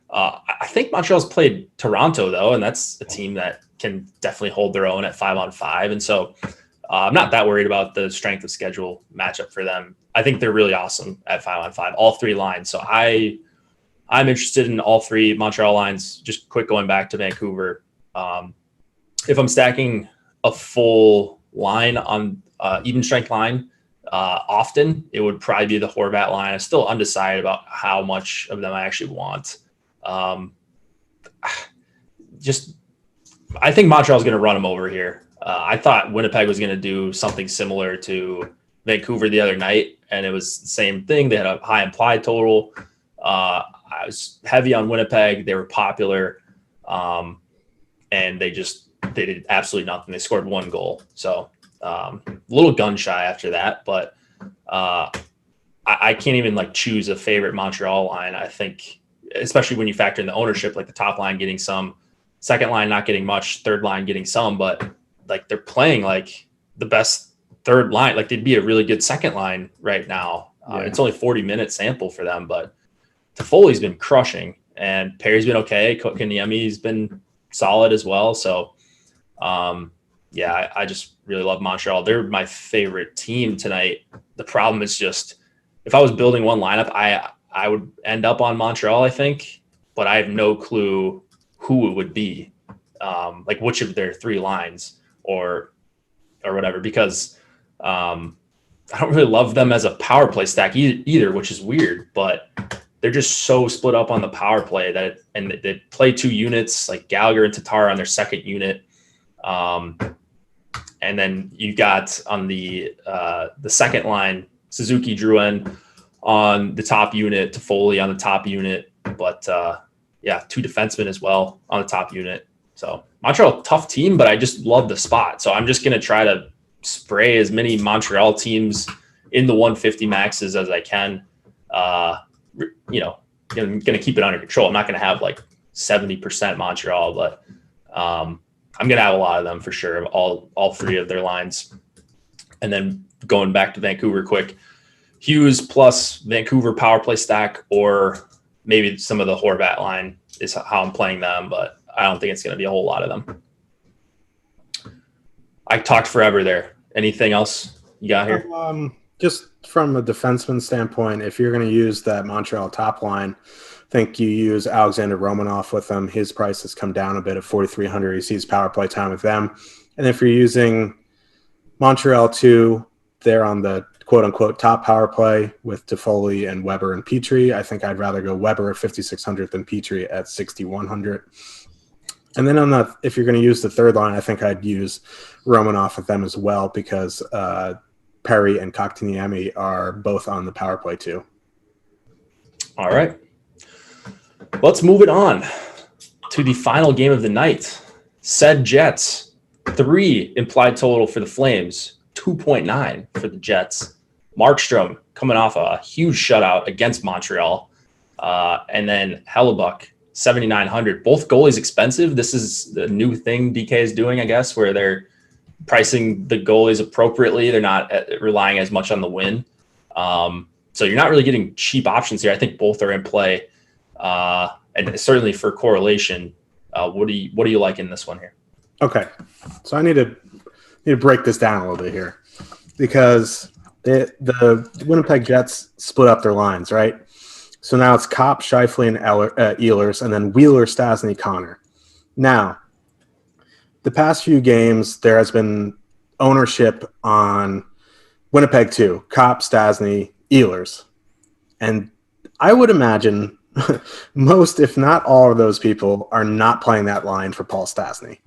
I think Montreal's played Toronto, though, and that's a team that can definitely hold their own at 5-on-5. And so I'm not that worried about the strength of schedule matchup for them. I think they're really awesome at 5-on-5, all three lines. So I'm interested in all three Montreal lines. Just quick going back to Vancouver. If I'm stacking a full line on even strength line, often it would probably be the Horvat line. I'm still undecided about how much of them I actually want. I think Montreal's going to run them over here. I thought Winnipeg was going to do something similar to Vancouver the other night, and it was the same thing. They had a high implied total. I was heavy on Winnipeg. They were popular, and they did absolutely nothing. They scored one goal. So a little gun shy after that, but I can't even choose a favorite Montreal line. I think, especially when you factor in the ownership, the top line getting some, second line not getting much, third line getting some, but they're playing the best third line. They'd be a really good second line right now. It's only 40-minute sample for them, but Toffoli's been crushing, and Perry's been okay. Kotkaniemi's been solid as well. So yeah, I just really love Montreal. They're my favorite team tonight. The problem is just if I was building one lineup, I would end up on Montreal, I think, but I have no clue who it would be, like which of their three lines or whatever, because I don't really love them as a power play stack either, which is weird, but they're just so split up on the power play and they play two units like Gallagher and Tatar on their second unit. And then you got on the second line, Suzuki, Drouin on the top unit, Toffoli on the top unit, but two defensemen as well on the top unit. So Montreal, tough team, but I just love the spot. So I'm just going to try to spray as many Montreal teams in the 150 maxes as I can. I'm going to keep it under control. I'm not going to have like 70% Montreal, but I'm going to have a lot of them for sure, all three of their lines. And then going back to Vancouver quick, Hughes plus Vancouver power play stack, or maybe some of the Horvat line is how I'm playing them, but I don't think it's going to be a whole lot of them. I talked forever there. Anything else you got here? Just from a defenseman standpoint, if you're going to use that Montreal top line, I think you use Alexander Romanov with them. His price has come down a bit at 4,300. He sees power play time with them. And if you're using Montreal 2, they're on the quote-unquote top power play with Toffoli and Weber and Petrie. I think I'd rather go Weber at 5,600 than Petrie at 6,100. And then if you're going to use the third line, I think I'd use Romanov with them as well, because Perry and Kotkaniemi are both on the power play too. All right. Let's move it on to the final game of the night. Said Jets, 3 implied total for the Flames, 2.9 for the Jets. Markstrom coming off a huge shutout against Montreal. And then Hellebuck, 7,900. Both goalies expensive. This is the new thing DK is doing, I guess, where they're pricing the goalies appropriately. They're not relying as much on the win. So you're not really getting cheap options here. I think both are in play. And certainly for correlation, what do you like in this one here? Okay. So I need to break this down a little bit here, because the Winnipeg Jets split up their lines, right? So now it's Kopp, Scheifele, and Ehlers, and then Wheeler, Stastny, Connor. Now, the past few games, there has been ownership on Winnipeg too. Kopp, Stastny, Ehlers. And I would imagine most, if not all of those people are not playing that line for Paul Stastny.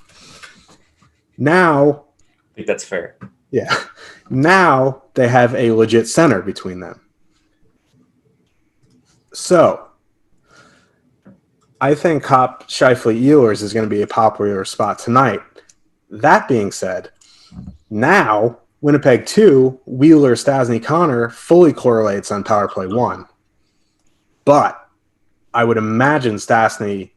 Now, I think that's fair. Yeah. Now they have a legit center between them. So I think Kopp, Scheifele, Ehlers is going to be a popular spot tonight. That being said, now Winnipeg 2, Wheeler, Stastny, Connor fully correlates on power play 1. But I would imagine Stastny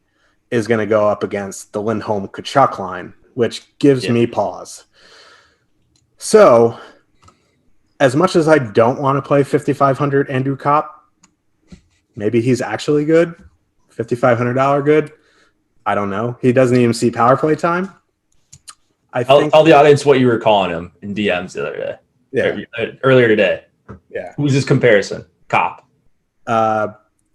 is going to go up against the Lindholm Kachuk line, which gives me pause. So as much as I don't want to play 5,500 Andrew Kopp, maybe he's actually good, $5,500 good. I don't know. He doesn't even see power play time. Tell the audience what you were calling him in DMs the other day. Yeah. Earlier today. Yeah. Who's this comparison? Kopp.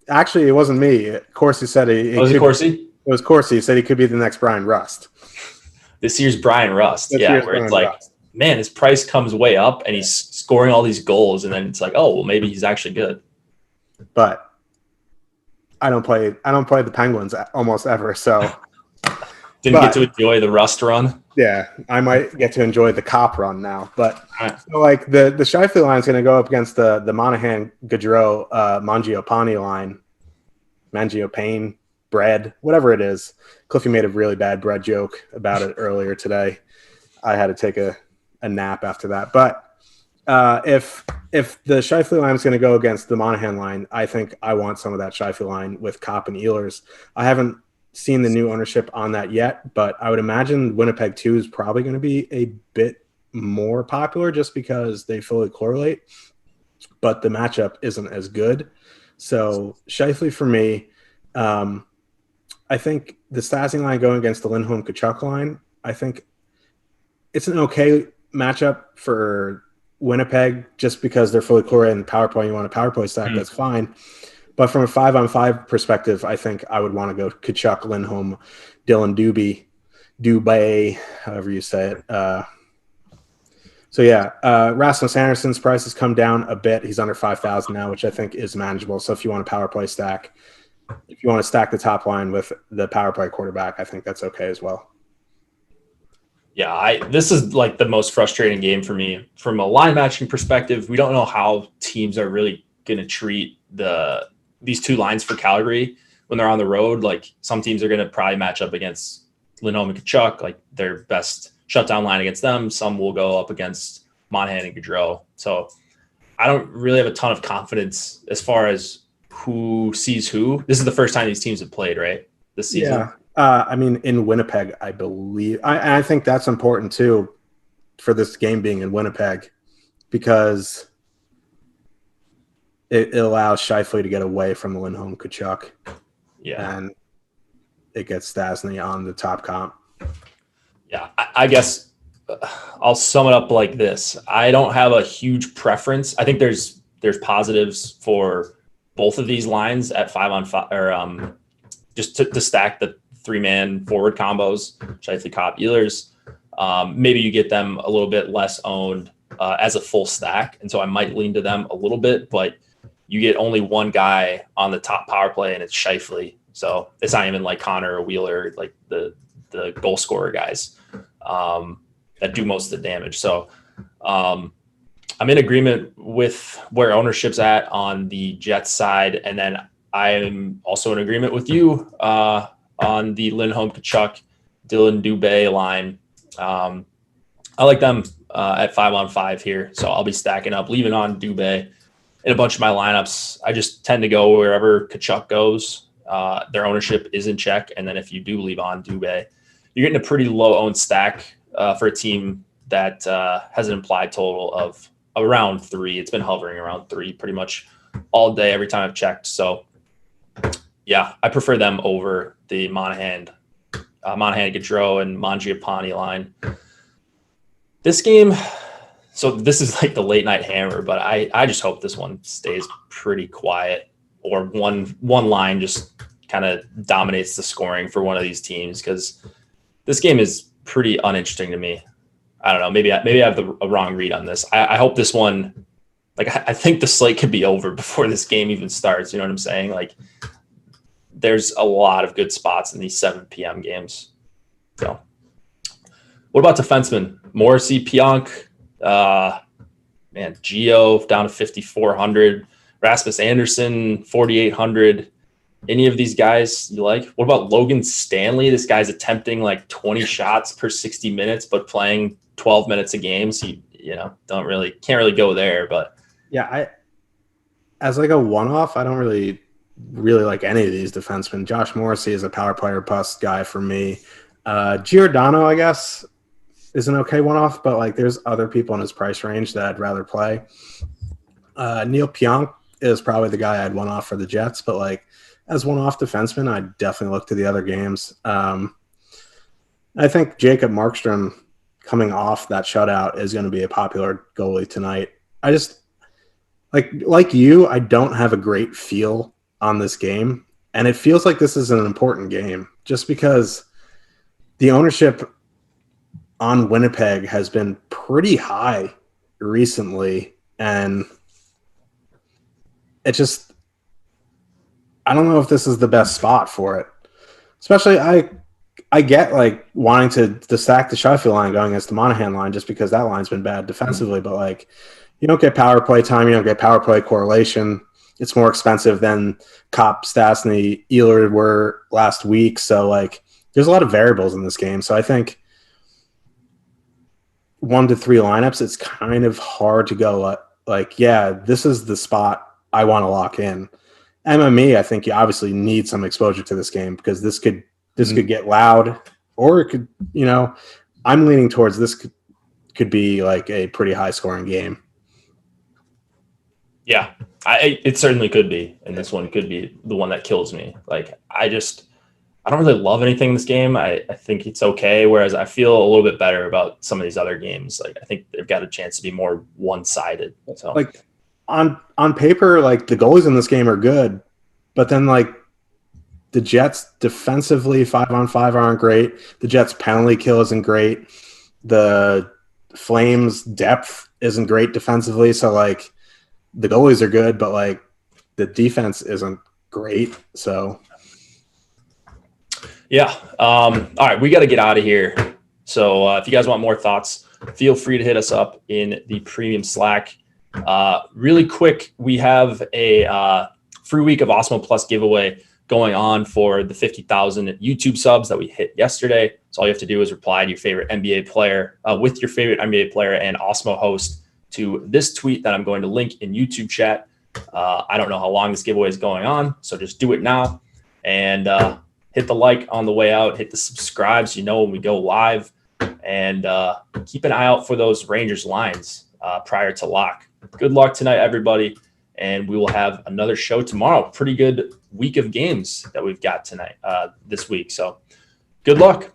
Actually, it wasn't me. Corsi said was it Corsi? It was Corsi. He said he could be the next Brian Rust. This year's Brian Rust. Where it's like, man, his price comes way up and he's scoring all these goals, and then it's like, oh, well, maybe he's actually good. But I don't play the Penguins almost ever, so didn't get to enjoy the Rust run. Yeah, I might get to enjoy the Kopp run now. But so like the Scheifele line is going to go up against the Monahan, Gaudreau, Mangiapane line, Mangiapane, bread, whatever it is. Cliffy made a really bad bread joke about it earlier today. I had to take a nap after that. But if the Scheifele line is going to go against the Monahan line, I think I want some of that Scheifele line with Kopp and Ehlers. I haven't seen the new ownership on that yet, but I would imagine Winnipeg 2 is probably going to be a bit more popular just because they fully correlate, but the matchup isn't as good. So Scheifele for me, I think the Stastny line going against the Lindholm Kachuk line, I think it's an okay matchup for Winnipeg just because they're fully core in the power play. You want a power play stack, that's fine. But from a 5-on-5 perspective, I think I would want to go Kachuk, Lindholm, Dylan Dubé, however you say it. Rasmus Anderson's price has come down a bit. He's under 5,000 now, which I think is manageable. So if you want a power play stack, if you want to stack the top line with the power play quarterback, I think that's okay as well. Yeah, this is like the most frustrating game for me from a line matching perspective. We don't know how teams are really going to treat these two lines for Calgary when they're on the road. Like some teams are going to probably match up against Lindholm and Kachuk, like their best shutdown line against them. Some will go up against Monahan and Gaudreau. So I don't really have a ton of confidence as far as who sees who. This is the first time these teams have played, right? This season. Yeah. In Winnipeg, I believe. I think that's important, too, for this game being in Winnipeg because it allows Scheifele to get away from the Lindholm Kachuk. Yeah. And it gets Stastny on the top comp. Yeah, I guess I'll sum it up like this. I don't have a huge preference. I think there's positives for both of these lines at 5-on-5 or just to stack the 3-man forward combos, Scheifele, Kopp, Ehlers. Maybe you get them a little bit less owned as a full stack. And so I might lean to them a little bit, but you get only one guy on the top power play and it's Scheifele. So it's not even like Connor or Wheeler, like the goal scorer guys that do most of the damage. So I'm in agreement with where ownership's at on the Jets side. And then I am also in agreement with you on the Lindholm, Kachuk, Dylan Dubé line. I like them at 5-on-5 here. So I'll be stacking up, leaving on Dubé in a bunch of my lineups. I just tend to go wherever Kachuk goes. Their ownership is in check. And then if you do leave on Dubé, you're getting a pretty low owned stack for a team that has an implied total of around 3. It's been hovering around 3 pretty much all day, every time I've checked. So yeah, I prefer them over the Monahan, Gaudreau, and Mangiapane line. This game, so this is like the late night hammer, but I just hope this one stays pretty quiet or one line just kind of dominates the scoring for one of these teams because this game is pretty uninteresting to me. I don't know. Maybe I have a wrong read on this. I hope this one, like I think the slate could be over before this game even starts. You know what I'm saying? Like there's a lot of good spots in these 7 p.m. games. So what about defensemen? Morrissey, Pionk, Gio down to 5,400, Rasmus Anderson, 4,800. Any of these guys you like? What about Logan Stanley? This guy's attempting like 20 shots per 60 minutes, but playing 12 minutes a game. So can't really go there. But yeah, as like a one-off, I don't really like any of these defensemen. Josh Morrissey is a power player bust guy for me. Giordano, I guess, is an okay one-off, but like there's other people in his price range that I'd rather play. Neil Pionk is probably the guy I'd one-off for the Jets, but like as one-off defenseman, I'd definitely look to the other games. I think Jacob Markstrom coming off that shutout is going to be a popular goalie tonight. I just like you, I don't have a great feel on this game, and it feels like this is an important game just because the ownership on Winnipeg has been pretty high recently, and it just I don't know if this is the best spot for it. Especially I get like wanting to stack the Scheifele line going against the Monahan line just because that line's been bad defensively, but like you don't get power play time, you don't get power play correlation. It's more expensive than Kopp, Stastny, Ehlers were last week. So like there's a lot of variables in this game. So I think 1 to 3 lineups, it's kind of hard to go like, yeah, this is the spot I want to lock in. MME, I think you obviously need some exposure to this game because this could get loud, or it could, I'm leaning towards this could be like a pretty high scoring game. Yeah, it certainly could be, and this one could be the one that kills me. Like I I don't really love anything in this game. I think it's okay, whereas I feel a little bit better about some of these other games. Like, I think they've got a chance to be more one-sided. So, like on paper, like the goalies in this game are good, but then like the Jets defensively 5-on-5 aren't great. The Jets penalty kill isn't great. The Flames depth isn't great defensively. So like the goalies are good, but like the defense isn't great. So yeah. All right, we got to get out of here. So if you guys want more thoughts, feel free to hit us up in the premium Slack. Really quick, we have a free week of Awesemo Plus giveaway going on for the 50,000 YouTube subs that we hit yesterday. So all you have to do is reply to your favorite NBA player with your favorite NBA player and Awesemo host to this tweet that I'm going to link in YouTube chat. I don't know how long this giveaway is going on, so just do it now. And hit the like on the way out, hit the subscribe so you know when we go live, and keep an eye out for those Rangers lines prior to lock. Good luck tonight, everybody, and we will have another show tomorrow. Pretty good week of games that we've got tonight, this week. So good luck.